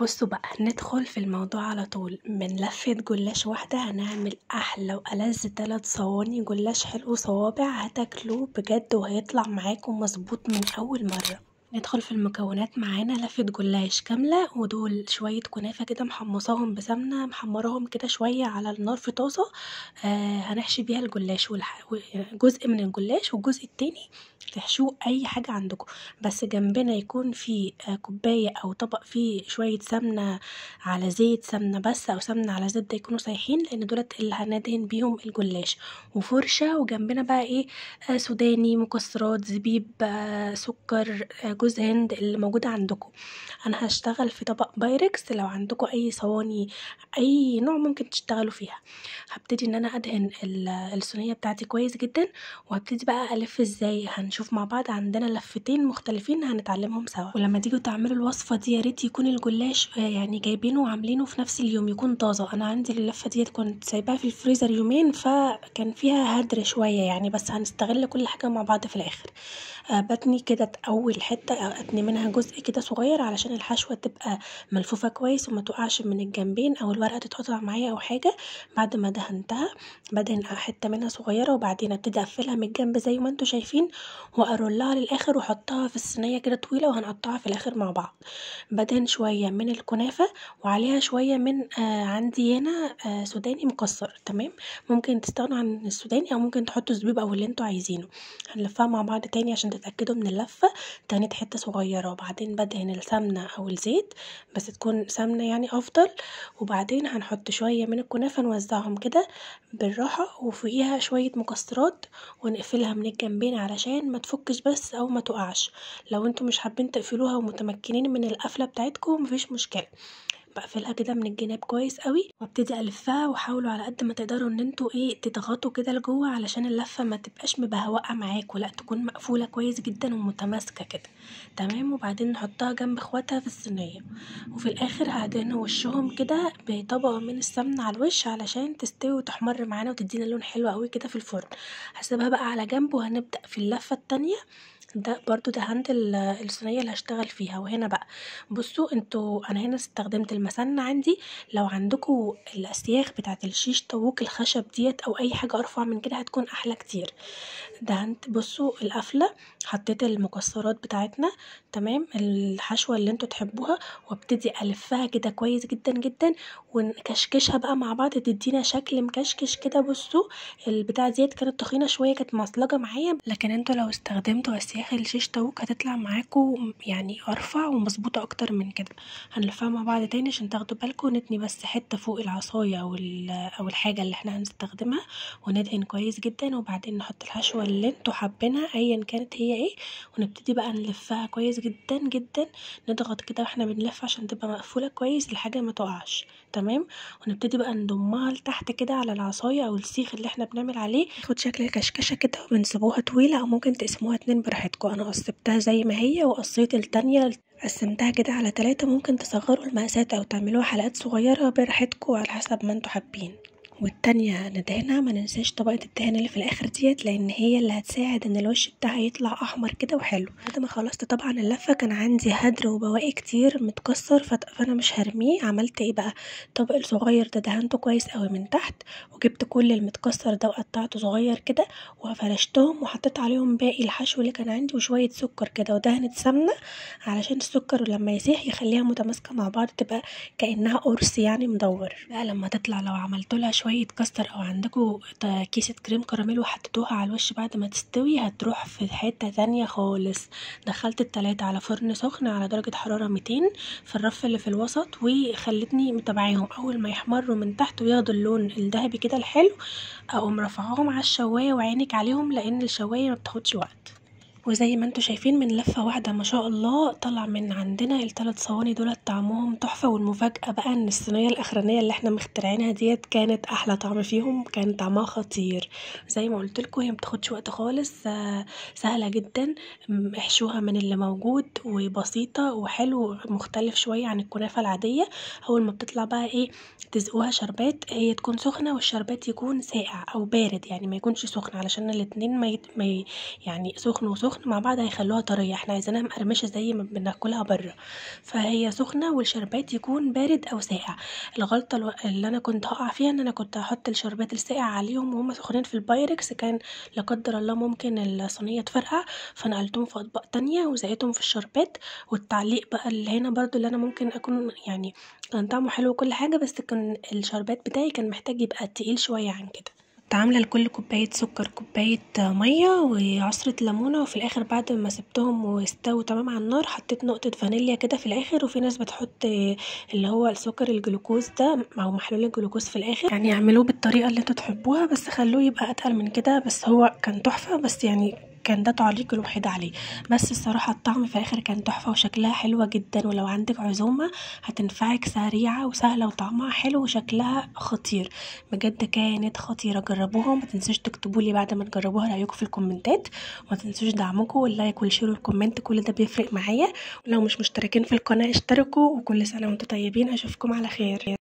بصوا بقى ندخل في الموضوع على طول. من لفة جلاش واحدة هنعمل احلى والذ 3 صواني جلاش حلو صوابع، هتاكلوه بجد وهيطلع معاكم مظبوط من اول مرة. ندخل في المكونات. معانا لفة جلاش كاملة، ودول شوية كنافة كده محمصاهم بسمنة، محمراهم كده شوية على النار في طاسة. هنحشي بيها الجلاش جزء من الجلاش والجزء التاني تحشوه اي حاجة عندكم، بس جنبنا يكون في كوباية او طبق فيه شوية سمنة على زيت، سمنة بس او سمنة على زبدة يكونوا سايحين، لان دولت اللي هندهن بيهم الجلاش. وفرشة، وجنبنا بقى ايه، سوداني، مكسرات، زبيب، سكر، جوز هند اللي موجودة عندكم. انا هشتغل في طبق بايركس، لو عندكم اي صواني اي نوع ممكن تشتغلوا فيها. هبتدي ان انا ادهن الصينيه بتاعتي كويس جدا، وهبتدي بقى الف ازاي. هنشوف مع بعض، عندنا لفتين مختلفين هنتعلمهم سوا. ولما تيجوا تعملوا الوصفه دي يا ريت يكون الجلاش يعني جايبينه وعاملينه في نفس اليوم، يكون طازه. انا عندي اللفه ديت كنت سايباها في الفريزر يومين، فكان فيها هدر شويه يعني، بس هنستغل كل حاجه مع بعض في الاخر. بتني كده اول حته، اتني منها جزء كده صغير علشان الحشوه تبقى ملفوفه كويس وما تقعش من الجنبين او الورقه تتقطع معايا او حاجه. بعد ما دهنتها بدهن حته منها صغيره، وبعدين ابتدي اقفلها من الجنب زي ما انتوا شايفين، وارولها للاخر واحطها في الصينيه كده طويله، وهنقطعها في الاخر مع بعض. بدهن شويه من الكنافه وعليها شويه من عندي هنا سوداني مكسر. تمام، ممكن تستغنوا عن السوداني او ممكن تحطوا زبيب او اللي انتوا عايزينه. هنلفها مع بعض تاني عشان تتاكدوا من اللفه. تاني حته صغيره، وبعدين بدهن السمنه او الزيت، بس تكون سمنه يعني افضل. وبعدين هنحط شويه من الكنافه نوزعهم كده بالراحه، وفوقيها شويه مكسرات، ونقفلها من الجنبين علشان ما تفكش بس او ما تقعش. لو انتوا مش حابين تقفلوها ومتمكنين من القفله بتاعتكم مفيش مشكله. بقفلها كده من الجناب كويس قوي، وابتدي الفها، وحاولوا على قد ما تقدروا ان انتوا تضغطوا كده لجوه علشان اللفه ما تبقاش مبهوقه معاكوا، لا تكون مقفوله كويس جدا ومتماسكه كده. تمام، وبعدين نحطها جنب اخواتها في الصينيه. وفي الاخر هدهن وشهم كده بطبقه من السمنه على الوش علشان تستوي وتحمر معانا وتدينا لون حلو قوي كده في الفرن. هسيبها بقى على جنب، وهنبدا في اللفه التانية. ده برضو دهنت الصينيه اللي هشتغل فيها. وهنا بقى بصوا انتوا، انا هنا استخدمت المسن عندي. لو عندكم الاسياخ بتاعت الشيش طاووق الخشب ديت او اي حاجه ارفع من كده هتكون احلى كتير. دهنت بصوا القفله، حطيت المكسرات بتاعتنا، تمام، الحشوه اللي انتوا تحبوها، وابتدي الفها كده كويس جدا جدا، ونكشكشها بقى مع بعض تدينا شكل مكشكش كده. بصوا البتاع ديت كانت تخينه شويه، كانت معصلجه معايا، لكن انتوا لو استخدمتوا اسياخ الشيش طاووق هتطلع معاكم يعني ارفع ومظبوطه اكتر من كده. هنلفها مع بعض تاني عشان تاخدوا بالكم، نتني بس حته فوق العصايه او الحاجه اللي احنا هنستخدمها، وندهن كويس جدا، وبعدين نحط الحشوه اللي انتوا حابينها ايا كانت هي ايه، ونبتدي بقى نلفها كويس جدا جدا. نضغط كده واحنا بنلف عشان تبقى مقفوله كويس الحاجه ما تقعش. تمام، ونبتدي بقى نضمها لتحت كده على العصايه او السيخ اللي احنا بنعمل عليه، ياخد شكل الكشكشه كده، وبنسيبوها طويله او ممكن تقسموها 2 براحتكم. انا قسمتها زي ما هي، وقصيت التانية قسمتها كده على 3. ممكن تصغروا المقاسات او تعملوها حلقات صغيره براحتكم على حسب ما انتوا حابين. والتانية ندهنها، ما ننساش طبقة الدهن اللي في الاخر ديت، لان هي اللي هتساعد ان الوش بتاعها يطلع احمر كده وحلو. بعد ما خلصت طبعا اللفة كان عندي هدر وبواقي كتير متكسر، فانا مش هرميه. عملت ايه بقى، طبق الصغير ده دهنته كويس قوي من تحت، وجبت كل المتكسر ده وقطعته صغير كده، وفرشتهم وحطيت عليهم باقي الحشو اللي كان عندي وشوية سكر كده، ودهنت سمنة علشان السكر لما يسيح يخليها متماسكة مع بعض، تبقى كأنها قرص يعني مدور. بقى لما تطلع لو عملتوا لها شوية كاستر او عندكم كيسة كريم كراميل وحطيتوها على الوش بعد ما تستوي، هتروح في حتة تانية خالص. دخلت ال3 على فرن سخن على درجة حرارة 200 في الرف اللي في الوسط، وخلتني متابعاهم. اول ما يحمروا من تحت وياخدوا اللون الذهبي كده الحلو، اقوم رافعاهم على الشواية وعينك عليهم، لان الشواية ما بتاخدش وقت. وزي ما انتوا شايفين من لفة واحدة ما شاء الله طلع من عندنا ال3 صواني دول طعمهم تحفة. والمفاجأة بقى ان الصينية الاخرانية اللي احنا مخترعينها ديت كانت احلى طعم فيهم، كان طعمها خطير. زي ما قلتلكوا هي متاخدش وقت خالص، سهلة جدا. احشوها من اللي موجود، وبسيطة وحلو، مختلف شوية عن الكنافة العادية. اول ما بتطلع بقى تزقوها شربات، هي تكون سخنة والشربات يكون ساقع او بارد، يعني ما يكونش سخن علشان الاتنين يعني سخن وسخن سخن مع بعض هيخلوها طريه، احنا عايزينها مقرمشه زي ما بناكلها بره، فهي سخنه والشربات يكون بارد او ساقع. الغلطه اللي انا كنت هقع فيها ان انا كنت هحط الشربات الساقع عليهم وهم سخنين في البايركس، كان لا قدر الله ممكن الصينيه تفرقع، فنقلتهم في اطباق تانية وزقيتهم في الشربات. والتعليق بقى اللي هنا برضو اللي انا ممكن اكون يعني كان طعمه حلو وكل حاجه، بس كان الشربات بتاعي كان محتاج يبقى تقيل شويه عن كده. كنت عامله لكل كوبايه سكر كوبايه ميه وعصره ليمونه، وفي الاخر بعد ما سبتهم واستووا تمام على النار حطيت نقطه فانيليا كده في الاخر. وفي ناس بتحط اللي هو السكر الجلوكوز ده او محلول الجلوكوز في الاخر، يعني اعملوه بالطريقه اللي انتوا تحبوها بس خلوه يبقى اتقل من كده. بس هو كان تحفه، بس يعني كان ده تعليق الوحيد عليه. بس الصراحه الطعم في الاخر كان تحفه وشكلها حلوه جدا، ولو عندك عزومه هتنفعك، سريعه وسهله وطعمها حلو وشكلها خطير بجد، كانت خطيره. جربوها وما تنسوش تكتبوا لي بعد ما تجربوها رايكم في الكومنتات، وما تنسوش دعمكم واللايك والشير والكومنت، كل ده بيفرق معايا. ولو مش مشتركين في القناه اشتركوا، وكل سنه وانتم طيبين، اشوفكم على خير.